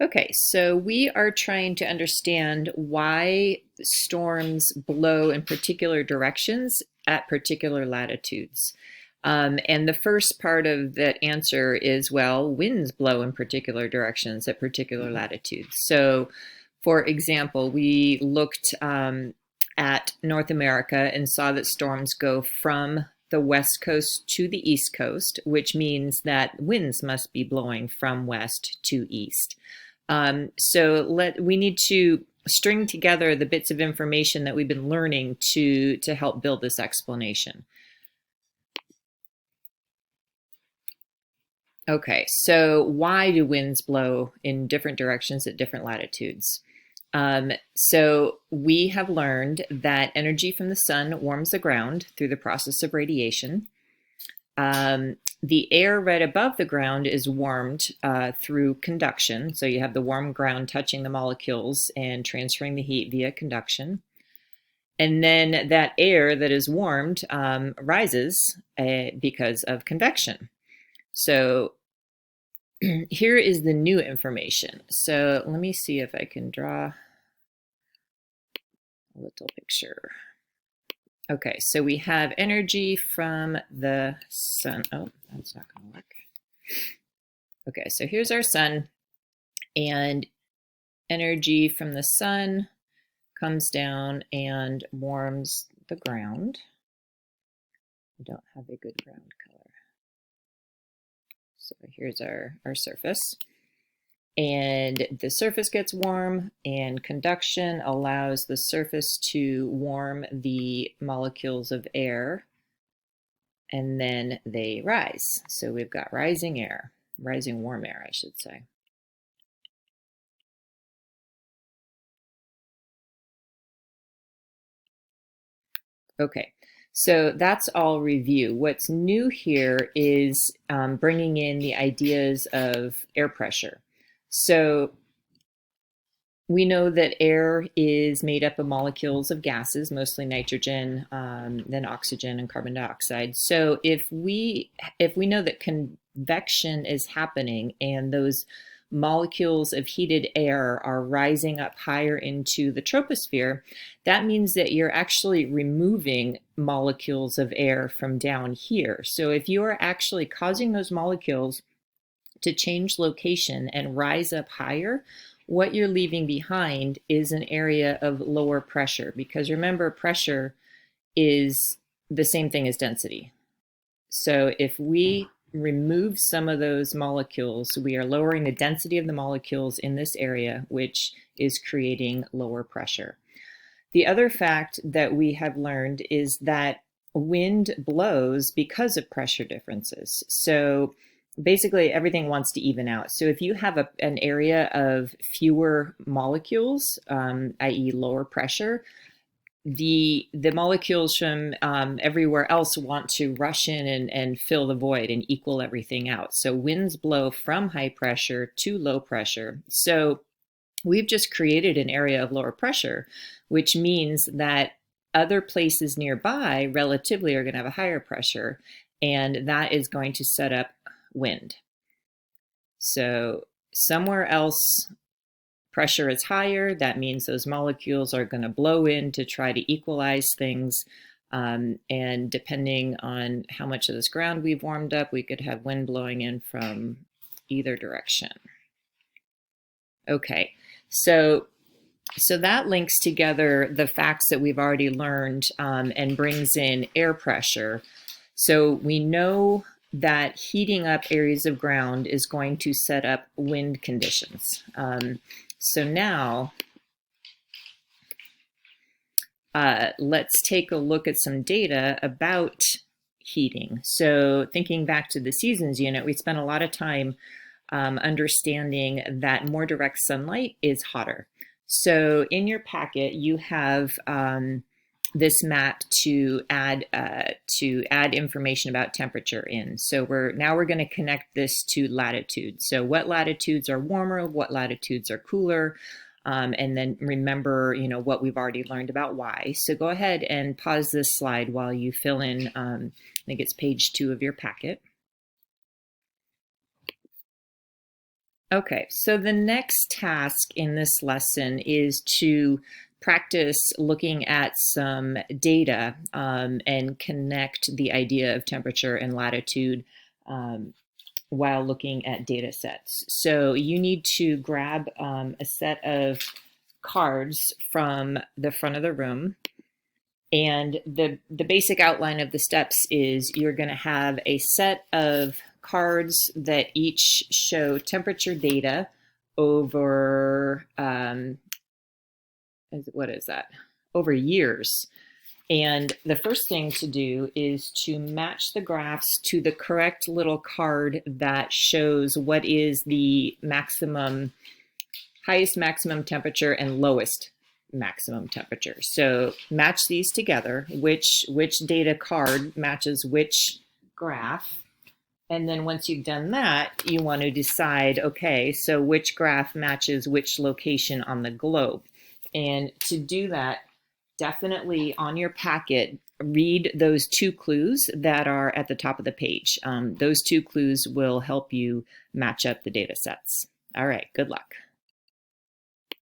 Okay, so we are trying to understand why storms blow in particular directions at particular latitudes. And the first part of that answer is, well, winds blow in particular directions at particular latitudes. So, for example, we looked at North America and saw that storms go from the west coast to the east coast, which means that winds must be blowing from west to east. We need to string together the bits of information that we've been learning to help build this explanation. Okay, so why do winds blow in different directions at different latitudes? So we have learned that energy from the sun warms the ground through the process of radiation. The air right above the ground is warmed through conduction. So you have the warm ground touching the molecules and transferring the heat via conduction. And then that air that is warmed rises because of convection. So here is the new information. So let me see if I can draw a little picture. Okay, so we have energy from the sun. Oh, that's not going to work. Okay, so here's our sun, and energy from the sun comes down and warms the ground. I don't have a good ground color. So here's our surface. And the surface gets warm, and conduction allows the surface to warm the molecules of air, and then they rise. So we've got rising air, rising warm air, I should say. Okay, so that's all review. What's new here is bringing in the ideas of air pressure. So we know that air is made up of molecules of gases, mostly nitrogen, then oxygen and carbon dioxide. So if we know that convection is happening and those molecules of heated air are rising up higher into the troposphere, that means that you're actually removing molecules of air from down here. So if you are actually causing those molecules to change location and rise up higher, what you're leaving behind is an area of lower pressure, because remember, pressure is the same thing as density. So if we remove some of those molecules, we are lowering the density of the molecules in this area, which is creating lower pressure. The other fact that we have learned is that wind blows because of pressure differences. So basically everything wants to even out. So if you have an area of fewer molecules, i.e. lower pressure, the molecules from everywhere else want to rush in and fill the void and equal everything out. So winds blow from high pressure to low pressure. So we've just created an area of lower pressure, which means that other places nearby relatively are going to have a higher pressure, and that is going to set up wind. So somewhere else pressure is higher. That means those molecules are going to blow in to try to equalize things. And depending on how much of this ground we've warmed up, we could have wind blowing in from either direction. Okay, so that links together the facts that we've already learned and brings in air pressure. So we know that heating up areas of ground is going to set up wind conditions. So now let's take a look at some data about heating. So thinking back to the seasons unit, we spent a lot of time understanding that more direct sunlight is hotter. So in your packet, you have this map to add information about temperature in. So we're going to connect this to latitude. So what latitudes are warmer, what latitudes are cooler, and then remember, what we've already learned about why. So go ahead and pause this slide while you fill in. I think it's page 2 of your packet. Okay, so the next task in this lesson is to practice looking at some data and connect the idea of temperature and latitude while looking at data sets. So you need to grab a set of cards from the front of the room. And the basic outline of the steps is you're going to have a set of cards that each show temperature data over, what is that? Over years. And the first thing to do is to match the graphs to the correct little card that shows what is the highest maximum temperature and lowest maximum temperature. So match these together, which data card matches which graph. And then once you've done that, you want to decide, okay, so which graph matches which location on the globe. And to do that, definitely on your packet, read those 2 clues that are at the top of the page. Those 2 clues will help you match up the data sets. All right, good luck.